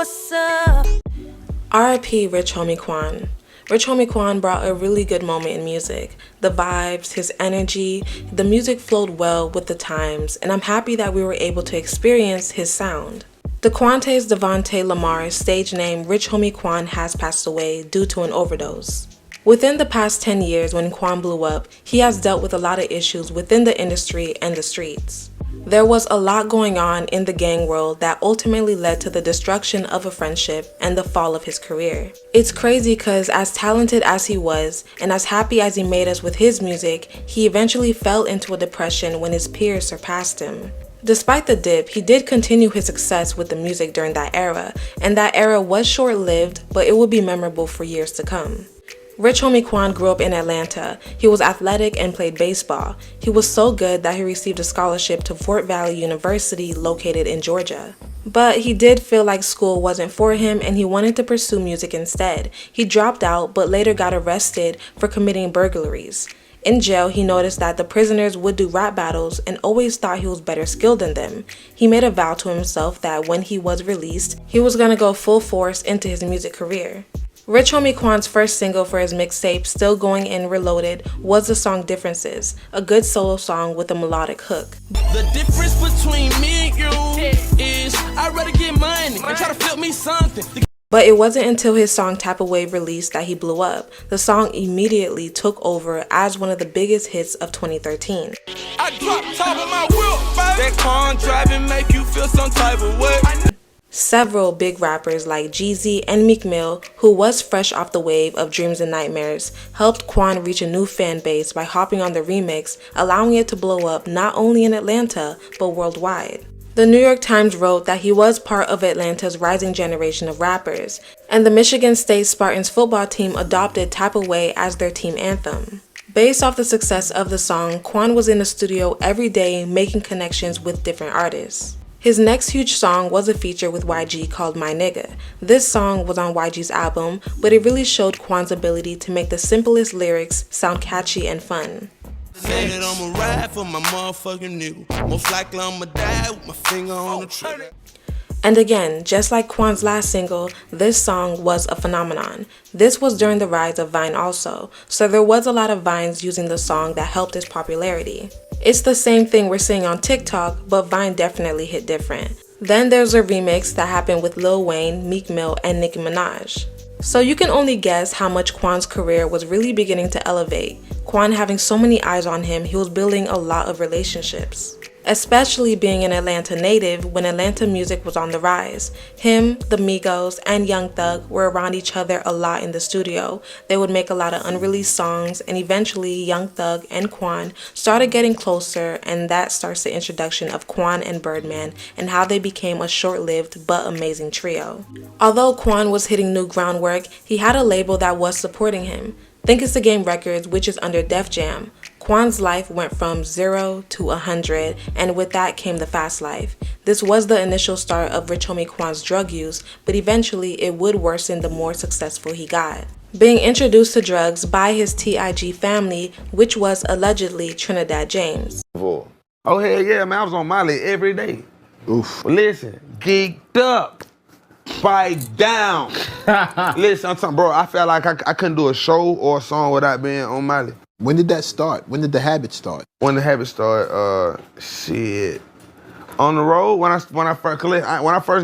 what's up? R.I.P. Rich Homie Quan. Rich Homie Quan brought a really good moment in music. The vibes, his energy, the music flowed well with the times, and I'm happy that we were able to experience his sound. DeQuante's Devontae Lamar's stage name Rich Homie Quan has passed away due to an overdose. Within the past 10 years when Quan blew up, he has dealt with a lot of issues within the industry and the streets. There was a lot going on in the gang world that ultimately led to the destruction of a friendship and the fall of his career. It's crazy because as talented as he was and as happy as he made us with his music, he eventually fell into a depression when his peers surpassed him. Despite the dip, he did continue his success with the music during that era, and that era was short-lived, but it would be memorable for years to come. Rich Homie Quan grew up in Atlanta. He was athletic and played baseball. He was so good that he received a scholarship to Fort Valley University located in Georgia. But he did feel like school wasn't for him and he wanted to pursue music instead. He dropped out but later got arrested for committing burglaries. In jail, he noticed that the prisoners would do rap battles and always thought he was better skilled than them. He made a vow to himself that when he was released, he was gonna go full force into his music career. Rich Homie Quan's first single for his mixtape, Still Going In Reloaded, was the song Differences, a good solo song with a melodic hook. The difference between me and you is I'd rather get money and try to flip me something. But it wasn't until his song Tap Away released that he blew up. The song immediately took over as one of the biggest hits of 2013. I drop top of my wheel, that Quan driving make you feel some type of way. Several big rappers like Jeezy and Meek Mill, who was fresh off the wave of Dreams and Nightmares, helped Quan reach a new fan base by hopping on the remix, allowing it to blow up not only in Atlanta, but worldwide. The New York Times wrote that he was part of Atlanta's rising generation of rappers, and the Michigan State Spartans football team adopted Tap Away as their team anthem. Based off the success of the song, Quan was in the studio every day making connections with different artists. His next huge song was a feature with YG called My Nigga. This song was on YG's album, but it really showed Quan's ability to make the simplest lyrics sound catchy and fun. Said I'ma ride for my motherfucking nigga. Most likely I'ma die with my finger on the trigger. And again, just like Quan's last single, this song was a phenomenon. This was during the rise of Vine also, so there was a lot of Vines using the song that helped its popularity. It's the same thing we're seeing on TikTok, but Vine definitely hit different. Then there's a remix that happened with Lil Wayne, Meek Mill, and Nicki Minaj. So you can only guess how much Quan's career was really beginning to elevate. Quan having so many eyes on him, he was building a lot of relationships. Especially being an Atlanta native when Atlanta music was on the rise. Him, the Migos, and Young Thug were around each other a lot in the studio. They would make a lot of unreleased songs, and eventually Young Thug and Quan started getting closer, and that starts the introduction of Quan and Birdman and how they became a short-lived but amazing trio. Although Quan was hitting new groundwork, he had a label that was supporting him. Think It's the Game Records, which is under Def Jam. Quan's life went from 0 to 100, and with that came the fast life. This was the initial start of Rich Homie Quan's drug use, but eventually it would worsen the more successful he got. Being introduced to drugs by his TIG family, which was allegedly Trinidad James. Oh hell yeah, man, I was on Molly every day. Oof. Listen, geeked up. Bite down. Listen, I'm talking, bro, I felt like I couldn't do a show or a song without being on Molly. When did that start? When did the habit start? When the habit started, shit. On the road, when I first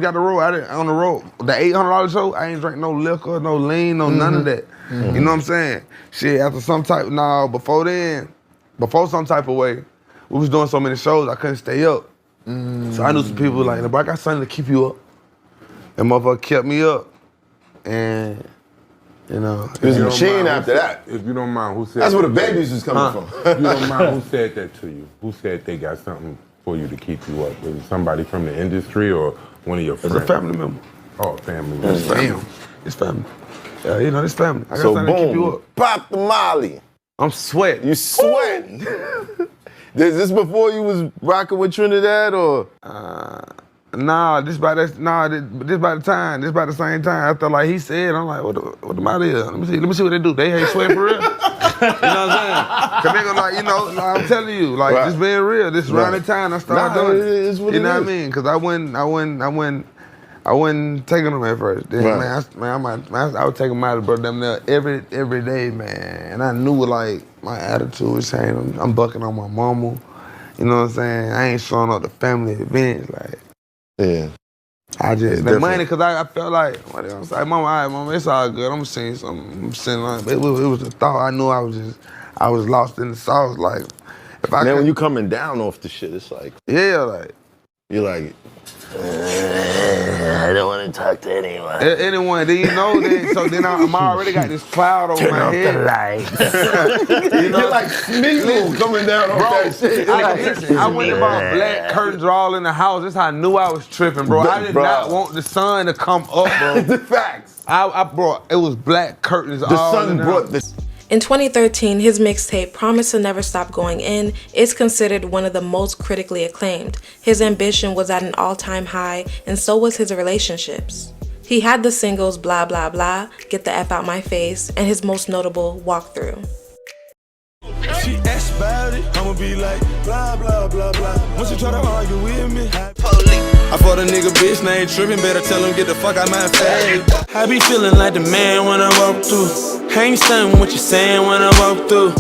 got the road, on the road, the $800 show, I ain't drink no liquor, no lean, no none of that. You know what I'm saying? Shit, after before some type of way, we was doing so many shows, I couldn't stay up. So I knew some people like, bro, I got something to keep you up. And motherfucker kept me up. And, you know. It was a machine after that. If you don't mind, who said that's where the babies was coming from. If you don't mind, who said that to you? Who said they got something for you to keep you up? Was it somebody from the industry or one of your friends? It's a family member. Oh, family member. It's family. It's family. Yeah, you know, it's family. I got So something to keep you boom, up. pop the Molly. I'm sweating. You sweating. Is this before you was rocking with Trinidad or? Nah, this about the time. This about the same time. I felt like he said, I'm like, what the matter is? Let me see what they do. They ain't sweat for real. You know what I'm saying? Cause they gonna like, you know, like, I'm telling you, like Right. just being real. This around the time I started doing it. It's what You it know is. what I mean? Cause I I wasn't taking them at first. Then, Right. I would take them out of bro them there every day, man. And I knew like my attitude was changing. I'm bucking on my mama. You know what I'm saying? I ain't showing up to family events. Like, Yeah. I just It's the money different. because I felt like what I was like, mama, all right, mama, it's all good. I'm seeing something. I'm seeing like it was a thought. I knew I was lost in the sauce. Like if I Now, could, when you coming down off the shit, it's like, yeah, like. you're like, I don't want to talk to anyone. Anyone, then you know that. So then I'm already got this cloud over my head. You know? You're like Smeagol coming down off that shit. I went and bought black curtains all in the house. That's how I knew I was tripping, bro. I did not want the sun to come up, bro. The facts. I brought, it was black curtains The all sun in the brought house. this. In 2013, his mixtape, Promise to Never Stop Going In, is considered one of the most critically acclaimed. His ambition was at an all-time high, and so was his relationships. He had the singles Blah Blah Blah, Get the F Out My Face, and his most notable, Walkthrough. She asks about it, I'ma be like, blah, blah, blah, blah. Once you try to argue with me, I fought a nigga bitch named Trippin', better tell him get the fuck out my face. I be feeling like the man when I walk through. Ain't stunning what you saying when I walk through.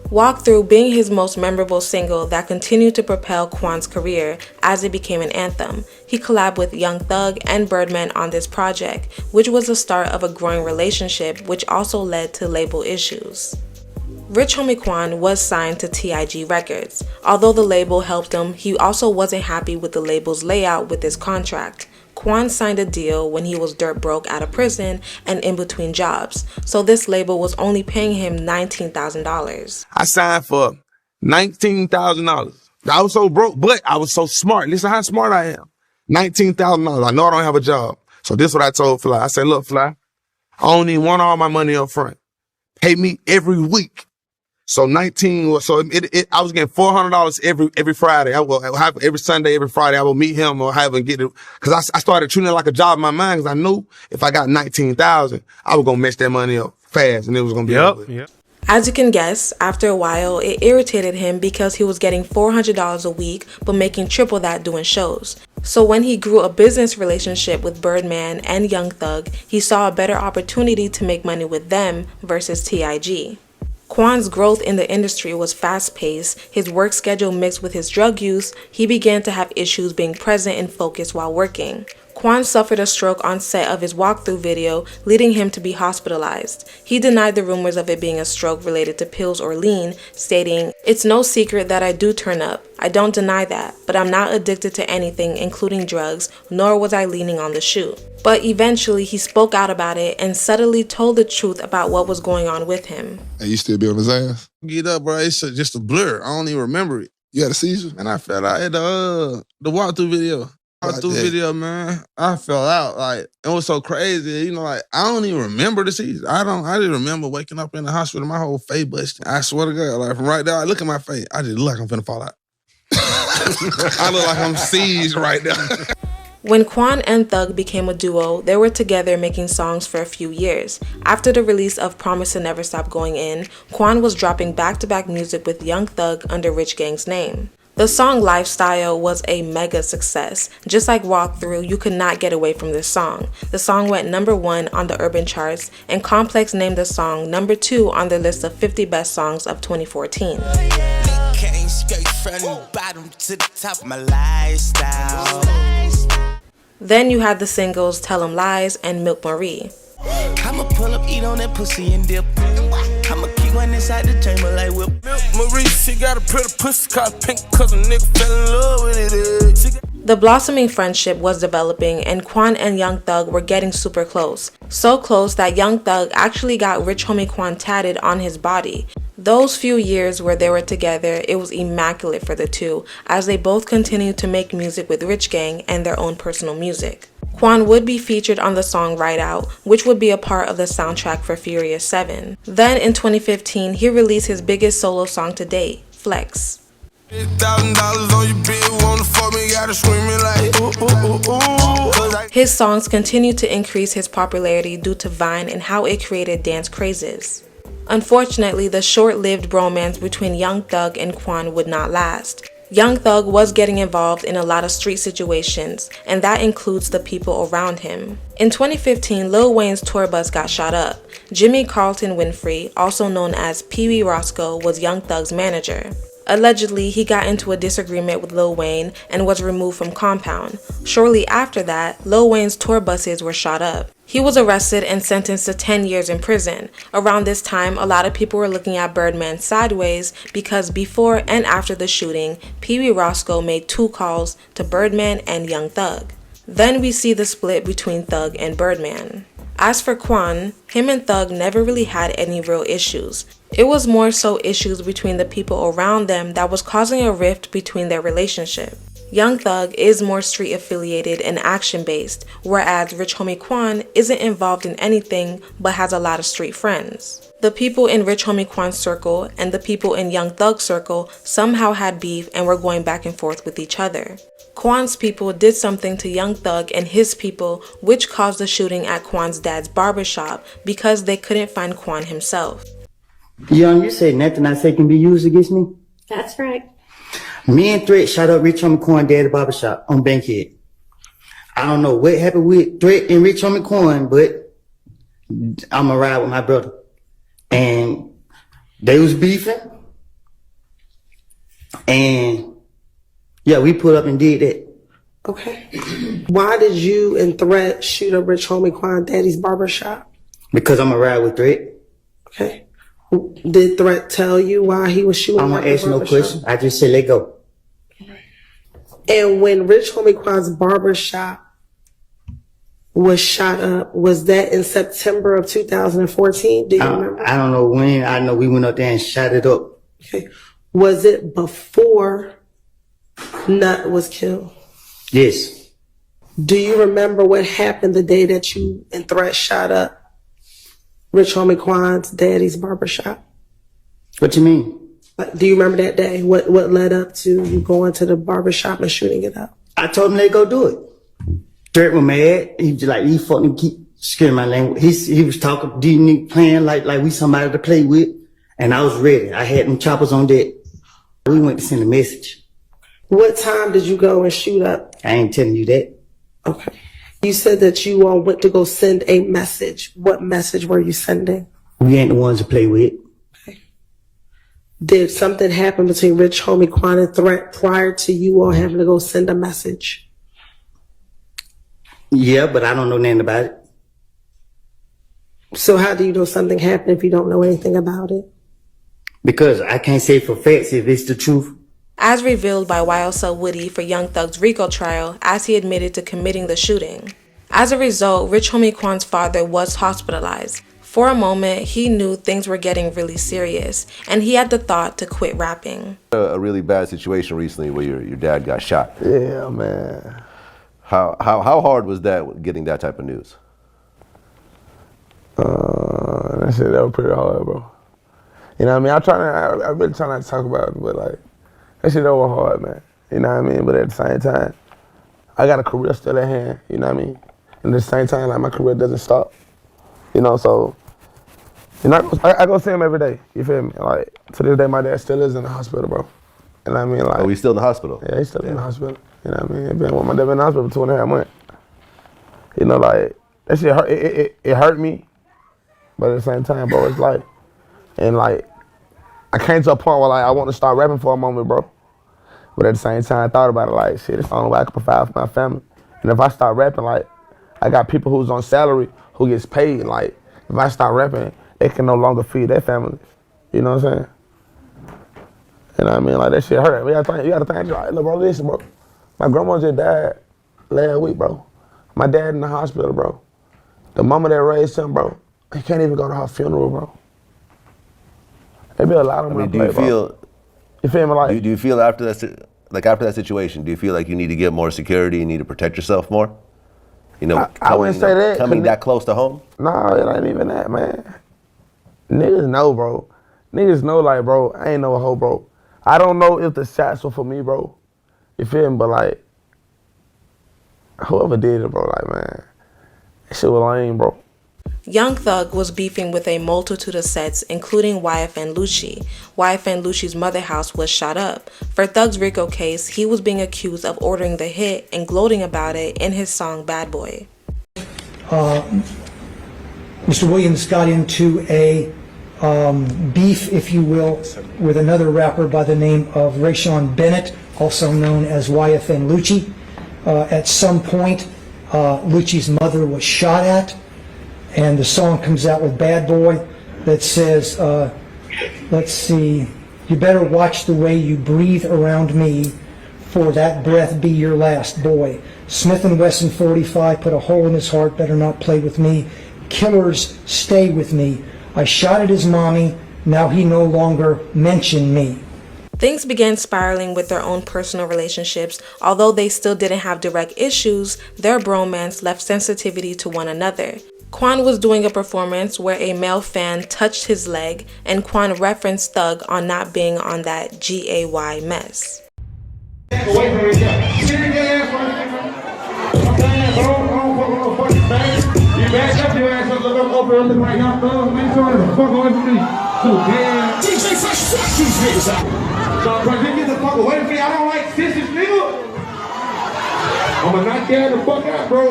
Walkthrough being his most memorable single that continued to propel Quan's career as it became an anthem. He collabed with Young Thug and Birdman on this project, which was the start of a growing relationship which also led to label issues. Rich Homie Quan was signed to TIG Records. Although the label helped him, he also wasn't happy with the label's layout with his contract. Quan signed a deal when he was dirt broke out of prison and in between jobs, so this label was only paying him $19,000. I signed for $19,000. I was so broke, but I was so smart. Listen how smart I am. $19,000. I know I don't have a job. So this is what I told Fly. I said, look, Fly, I don't even want all my money up front. Pay me every week. So I was getting $400 every Friday. I will have every Sunday, every Friday, I will meet him or have him get it. Cause I started treating it like a job in my mind. Cause I knew if I got 19,000, I was going to mess that money up fast and it was going to be over. Yep. As you can guess, after a while, it irritated him because he was getting $400 a week but making triple that doing shows. So when he grew a business relationship with Birdman and Young Thug, he saw a better opportunity to make money with them versus TIG. Quan's growth in the industry was fast-paced, his work schedule mixed with his drug use, he began to have issues being present and focused while working. Quan suffered a stroke on set of his Walkthrough video, leading him to be hospitalized. He denied the rumors of it being a stroke related to pills or lean, stating, "It's no secret that I do turn up. I don't deny that, but I'm not addicted to anything, including drugs, nor was I leaning on the shoe." But eventually he spoke out about it and subtly told the truth about what was going on with him. And you still be on his ass? Get up, bro. It's just a blur. I don't even remember it. You had a seizure? And I fell out at the Walkthrough video. Video, man. I fell out. Like, it was so crazy. You know, like, I don't even remember the season. I didn't remember waking up in the hospital, my whole face busted. I swear to God, like, from right there, I look at my face, I just look like I'm finna fall out. I look like I'm seized right now. When Quan and Thug became a duo, they were together making songs for a few years. After the release of Promise to Never Stop Going In, Quan was dropping back-to-back music with Young Thug under Rich Gang's name. The song Lifestyle was a mega success. Just like Walkthrough, you could not get away from this song. The song went #1 on the urban charts, and Complex named the song #2 on their list of 50 best songs of 2014. Came straight from the bottom to the top of my lifestyle. Then you had the singles Tell 'Em Lies and Milk Marie. I'ma pull up, eat on that pussy and dip. I'ma keep one inside the chamber like whip. Milk Marie, she got a pretty pussy called pink cause a nigga fell in love with it. The blossoming friendship was developing and Quan and Young Thug were getting super close. So close that Young Thug actually got Rich Homie Quan tatted on his body. Those few years where they were together, it was immaculate for the two, as they both continued to make music with Rich Gang and their own personal music. Quan would be featured on the song Ride Out, which would be a part of the soundtrack for Furious 7. Then in 2015, he released his biggest solo song to date, Flex. $1,000 on your bill, wanna fuck me, gotta scream it like ooh, ooh, ooh, ooh. His songs continued to increase his popularity due to Vine and how it created dance crazes. Unfortunately, the short-lived bromance between Young Thug and Quan would not last. Young Thug was getting involved in a lot of street situations, and that includes the people around him. In 2015, Lil Wayne's tour bus got shot up. Jimmy Carlton Winfrey, also known as Pee Wee Roscoe, was Young Thug's manager. Allegedly, he got into a disagreement with Lil Wayne and was removed from Compound. Shortly after that, Lil Wayne's tour buses were shot up. He was arrested and sentenced to 10 years in prison. Around this time, a lot of people were looking at Birdman sideways because before and after the shooting, Pee Wee Roscoe made 2 calls to Birdman and Young Thug. Then we see the split between Thug and Birdman. As for Quan, him and Thug never really had any real issues. It was more so issues between the people around them that was causing a rift between their relationship. Young Thug is more street affiliated and action based, whereas Rich Homie Quan isn't involved in anything but has a lot of street friends. The people in Rich Homie Quan's circle and the people in Young Thug's circle somehow had beef and were going back and forth with each other. Quan's people did something to Young Thug and his people, which caused the shooting at Quan's dad's barbershop because they couldn't find Quan himself. Young, you say nothing I say can be used against me? That's right. Me and Threat shot up Rich Homie Quan dad at the barbershop on Bankhead. I don't know what happened with Threat and Rich Homie Quan, but I'm a ride with my brother. And they was beefing. And yeah, we put up and did that. Okay. Why did you and Threat shoot up Rich Homie Quan Daddy's barbershop? Because I'm a ride with Threat. Okay. Did Threat tell you why he was shooting I up won't the ask no barbershop? question. I just say let go. And when Rich Homie Quan's barbershop was shot up, was that in September of 2014? Do you remember? I don't know when. I know we went up there and shot it up. Okay. Was it before Nut was killed? Yes. Do you remember what happened the day that you and Threat shot up Rich Homie Quan's daddy's barbershop? What you mean? Do you remember that day? What led up to you going to the barbershop and shooting it up? I told him let go do it. Threat was mad. He was like, he fucking keep scaring my language. He was talking, playing like we somebody to play with. And I was ready. I had them choppers on deck. We went to send a message. What time did you go and shoot up? I ain't telling you that. Okay. You said that you all went to go send a message. What message were you sending? We ain't the ones to play with. Okay. Did something happen between Rich Homie Quan and Threat prior to you all having to go send a message? Yeah, but I don't know nothing about it. So how do you know something happened if you don't know anything about it? Because I can't say for facts if it's the truth. As revealed by YSL Woody for Young Thug's RICO trial, as he admitted to committing the shooting. As a result, Rich Homie Quan's father was hospitalized. For a moment, he knew things were getting really serious, and he had the thought to quit rapping. A really bad situation recently where your dad got shot. Yeah, man. How hard was that getting that type of news? That shit, that was pretty hard, bro. You know what I mean? I really try not to talk about it, but like, that shit that was hard, man. You know what I mean? But at the same time, I got a career still at hand, you know what I mean? And at the same time, like, my career doesn't stop. You know, so, you know, I go see him every day, you feel me? Like, to this day, my dad still is in the hospital, bro. You know what I mean? Like, Oh, he's still in the hospital? Yeah, he's still in the hospital. You know what I mean? My dad been in the hospital for 2.5 months. You know, like, that shit hurt, it hurt me, but at the same time, bro, it's like, and like, I came to a point where like, I want to start rapping for a moment, bro. But at the same time, I thought about it like, shit, it's the only way I can provide for my family. And if I start rapping, like, I got people who's on salary who gets paid. Like, if I start rapping, they can no longer feed their families. You know what I'm saying? You know what I mean? Like, that shit hurt. You gotta think, like, look, bro, listen, bro. My grandma just died last week, bro. My dad in the hospital, bro. The mama that raised him, bro, he can't even go to her funeral, bro. There be a lot of them. Do you feel? You feel me? Like, Do you feel after that situation? Do you feel like you need to get more security? You need to protect yourself more? You know, I wouldn't say that. Coming that close to home? No, it ain't even that, man. Niggas know, bro. Niggas know, like, bro, I ain't no hoe, bro. I don't know if the shots were for me, bro. You feel me? But like, whoever did it, bro, like, man, that shit was lame, bro. Young Thug was beefing with a multitude of sets, including YFN Lucci. YFN Lucci's mother house was shot up. For Thug's RICO case, he was being accused of ordering the hit and gloating about it in his song Bad Boy. Mr. Williams got into a beef, if you will, with another rapper by the name of Rayshawn Bennett, also known as YFN Lucci. At some point, Lucci's mother was shot at, and the song comes out with Bad Boy that says, let's see, you better watch the way you breathe around me, for that breath be your last, boy. Smith & Wesson 45 put a hole in his heart, better not play with me. Killers, stay with me. I shot at his mommy, now he no longer mentioned me. Things began spiraling with their own personal relationships. Although they still didn't have direct issues, their bromance left sensitivity to one another. Quan was doing a performance where a male fan touched his leg, and Quan referenced Thug on not being on that GAY mess. You back up your ass up, look up over and look like y'all thugs, man. So the fuck away from me. So damn. DJ Fresh, fuck these niggas out. So, bro, just get the fuck away from me. I don't like sisters, nigga. I'ma knock your ass the fuck out, bro.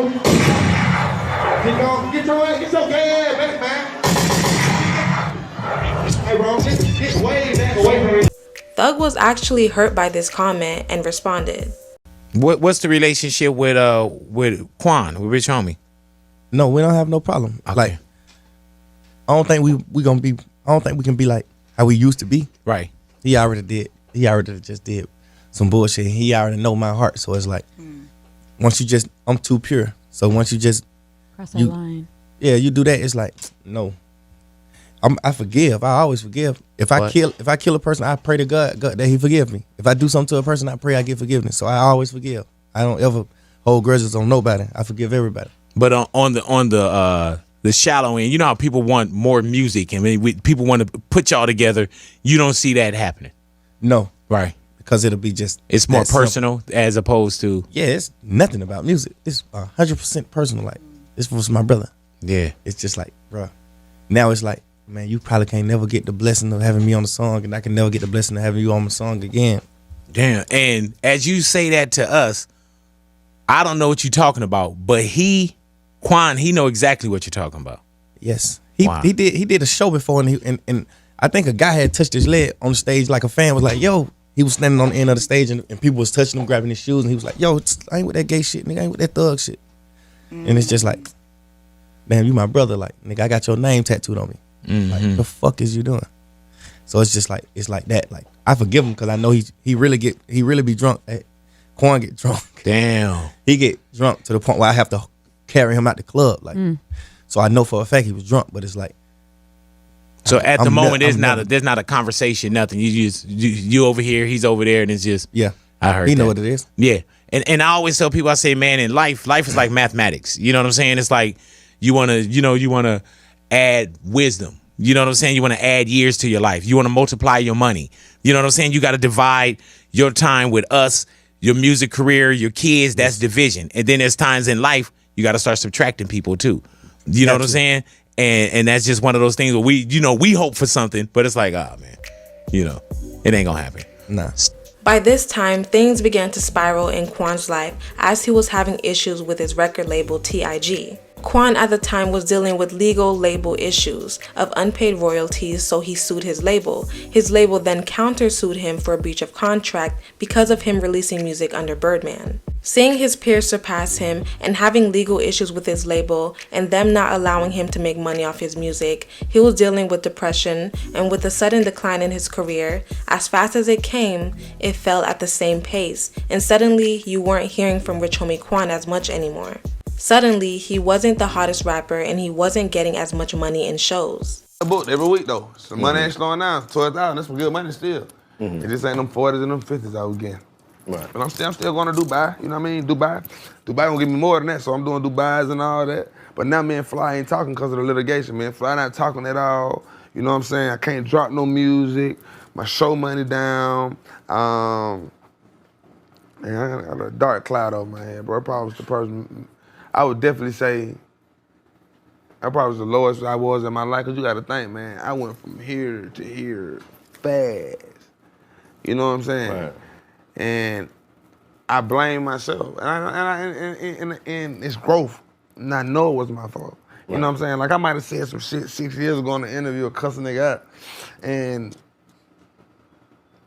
Get your ass, get your gay ass back, man. Hey, bro, get way back away from me. Thug was actually hurt by this comment and responded. What's the relationship with Quan, with Rich Homie? No, we don't have no problem. Okay. Like, I don't think we can be like how we used to be. Right. He already just did some bullshit. He already know my heart. So it's like, once you just, I'm too pure. So once you just cross that line. Yeah, you do that. It's like, no. I forgive. I always forgive. If I kill a person, I pray to God that He forgive me. If I do something to a person, I pray I get forgiveness. So I always forgive. I don't ever hold grudges on nobody. I forgive everybody. But on the shallow end, you know how people want more music and people want to put y'all together. You don't see that happening. No, right? Because it'll be just it's more personal as opposed to it's nothing about music. It's 100% personal. Like this was my brother. Yeah, it's just like, bro. Now it's like, man, you probably can't never get the blessing of having me on the song, and I can never get the blessing of having you on my song again. Damn. And as you say that to us, I don't know what you're talking about, but Quan, he know exactly what you're talking about. Yes, he did a show before, and I think a guy had touched his leg on the stage. Like a fan was like, "Yo," he was standing on the end of the stage, and people was touching him, grabbing his shoes, and he was like, "Yo, I ain't with that gay shit, nigga. I ain't with that thug shit." And it's just like, damn, you my brother. Like, nigga, I got your name tattooed on me. Like, the fuck is you doing? So it's just like, it's like that. Like, I forgive him because I know he really be drunk. Quan get drunk. Damn. He get drunk to the point where I have to carry him out the club. Like, so I know for a fact he was drunk, but it's like. So at the moment, there's not a conversation, nothing. You over here, he's over there, and it's just. Yeah. I heard he that. know what it is. Yeah. And I always tell people, I say, man, in life is like mathematics. You know what I'm saying? It's like you wanna add wisdom. You know what I'm saying? You want to add years to your life. You want to multiply your money. You know what I'm saying? You got to divide your time with us, your music career, your kids. That's division. And then there's times in life you got to start subtracting people too. You know what I'm saying? And that's just one of those things where we hope for something, but it's like, oh man, it ain't gonna happen. Nah. By this time, things began to spiral in Quan's life as he was having issues with his record label TIG. Quan at the time was dealing with legal label issues of unpaid royalties, so he sued his label. His label then countersued him for a breach of contract because of him releasing music under Birdman. Seeing his peers surpass him and having legal issues with his label and them not allowing him to make money off his music, he was dealing with depression, and with the sudden decline in his career, as fast as it came, it fell at the same pace, and suddenly you weren't hearing from Rich Homie Quan as much anymore. Suddenly, he wasn't the hottest rapper and he wasn't getting as much money in shows. I booked every week though. So money ain't slowing down. 12,000, that's some good money still. It just ain't them 40s and them 50s I was getting. Right. But I'm still going to Dubai, you know what I mean? Dubai gonna give me more than that, so I'm doing Dubais and all that. But now me and Fly ain't talking because of the litigation, man. Fly not talking at all. You know what I'm saying? I can't drop no music. My show money down. Man, I got a dark cloud over my head, bro. It probably was the person. I would definitely say That probably was the lowest I was in my life. Cause you got to think, man, I went from here to here fast. You know what I'm saying? Right. And I blame myself, and it's growth. And I know it was my fault. You know what I'm saying? Like I might have said some shit 6 years ago in the interview, cussing nigga out, and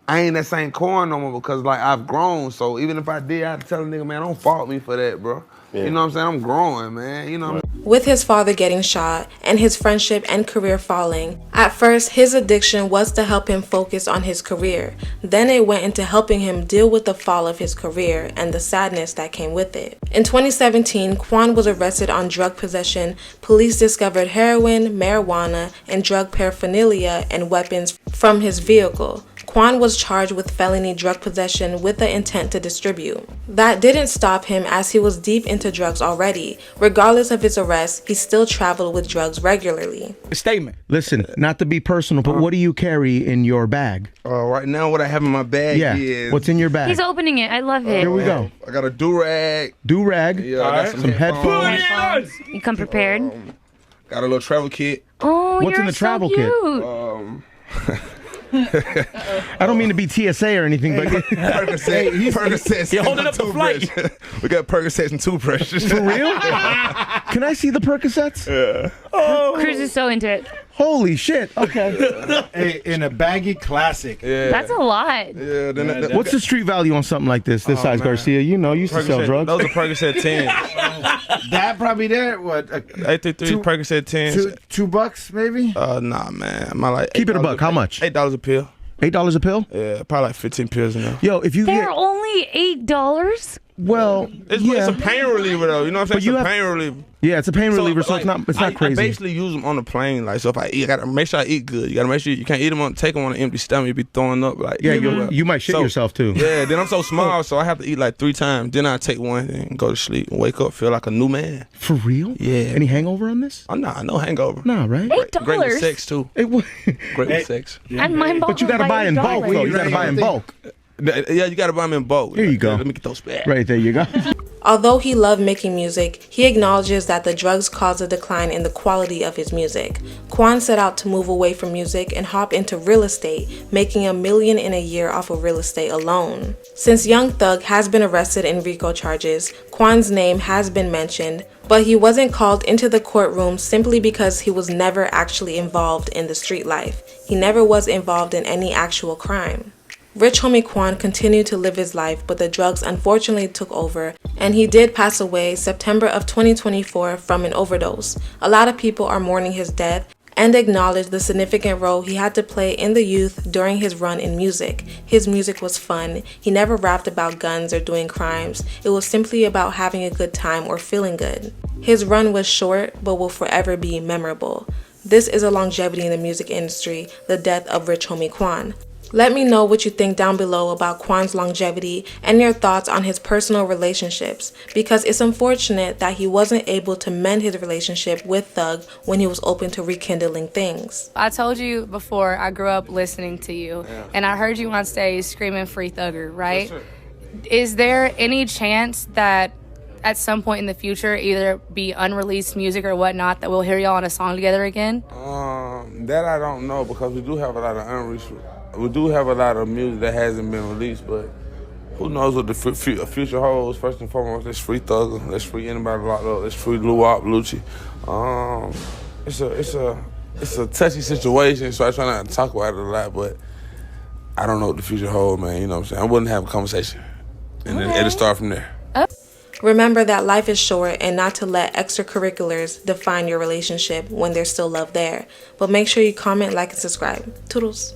I ain't that same Quan no more because like I've grown. So even if I did, I'd tell a nigga, man, don't fault me for that, bro. Yeah. You know what I'm saying? I'm growing, man. You know what I'm saying? With his father getting shot and his friendship and career falling, at first his addiction was to help him focus on his career. Then it went into helping him deal with the fall of his career and the sadness that came with it. In 2017, Quan was arrested on drug possession. Police discovered heroin, marijuana, and drug paraphernalia and weapons from his vehicle. Quan was charged with felony drug possession with the intent to distribute. That didn't stop him as he was deep into drugs already. Regardless of his arrest, he still traveled with drugs regularly. Statement. Listen, not to be personal, but what do you carry in your bag? Right now what I have in my bag is... What's in your bag? He's opening it. I love it. Here we go. I got a do-rag. Do-rag. Yeah, I got some headphones. You come prepared? Got a little travel kit. Oh, What's you're in the so travel cute. kit? I don't mean to be TSA or anything, but Percocets. You're holding up the flight. We got Percocets and toothbrushes. For real? Can I see the Percocets? Yeah. Oh. Cruz is so into it. Holy shit. Okay. Hey, in a baggy classic. Yeah. That's a lot. Yeah. What's the street value on something like this size, man. Garcia? You know, you used to sell drugs. Those are Percocet 10. That probably there. What? 833 Percocet 10. $2 maybe? Nah, man. My like. Keep it a buck. How much? $8 a pill. $8 a pill? Yeah, probably like 15 pills in there. Yo, if you They're get... only $8? Well, it's a pain reliever though. You know what I'm saying? It's a pain reliever. Yeah, it's a pain reliever, so like, it's not crazy. I basically use them on the plane. Like, so if I eat, I gotta make sure I eat good. You gotta make sure you can't eat them take them on an empty stomach. You be throwing up like. Yeah, you might shit yourself too. Yeah, then I'm so small, so I have to eat like 3 times. Then I take one and go to sleep and wake up, feel like a new man. For real? Yeah. Any hangover on this? Oh, nah, no hangover. Nah, right? $8. Great with sex too. Great with sex. And mine But you gotta buy in bulk though. You gotta buy in bulk. Yeah, you gotta buy them in bulk. Here you go. Let me get those back. Right there, you go. Although he loved making music, he acknowledges that the drugs caused a decline in the quality of his music. Quan set out to move away from music and hop into real estate, making $1 million in a year off of real estate alone. Since Young Thug has been arrested in RICO charges, Quan's name has been mentioned, but he wasn't called into the courtroom simply because he was never actually involved in the street life. He never was involved in any actual crime. Rich Homie Quan continued to live his life, but the drugs unfortunately took over, and he did pass away September of 2024 from an overdose. A lot of people are mourning his death and acknowledge the significant role he had to play in the youth during his run in music. His music was fun. He never rapped about guns or doing crimes. It was simply about having a good time or feeling good. His run was short, but will forever be memorable. This is a longevity in the music industry, the death of Rich Homie Quan. Let me know what you think down below about Quan's longevity and your thoughts on his personal relationships, because it's unfortunate that he wasn't able to mend his relationship with Thug when he was open to rekindling things. I told you before, I grew up listening to you, and I heard you on stage screaming "Free Thugger," right? Yes, is there any chance that at some point in the future, either be unreleased music or whatnot, that we'll hear y'all on a song together again? That I don't know, because we do have a lot of unreleased. We do have a lot of music that hasn't been released, but who knows what the future holds. First and foremost, let's free Thugger, let's free anybody locked up, let's free Luwop, Lucci. It's a touchy situation, so I try not to talk about it a lot, but I don't know what the future holds, man. You know what I'm saying? I wouldn't have a conversation, and then it'll start from there. Remember that life is short and not to let extracurriculars define your relationship when there's still love there. But make sure you comment, like, and subscribe. Toodles.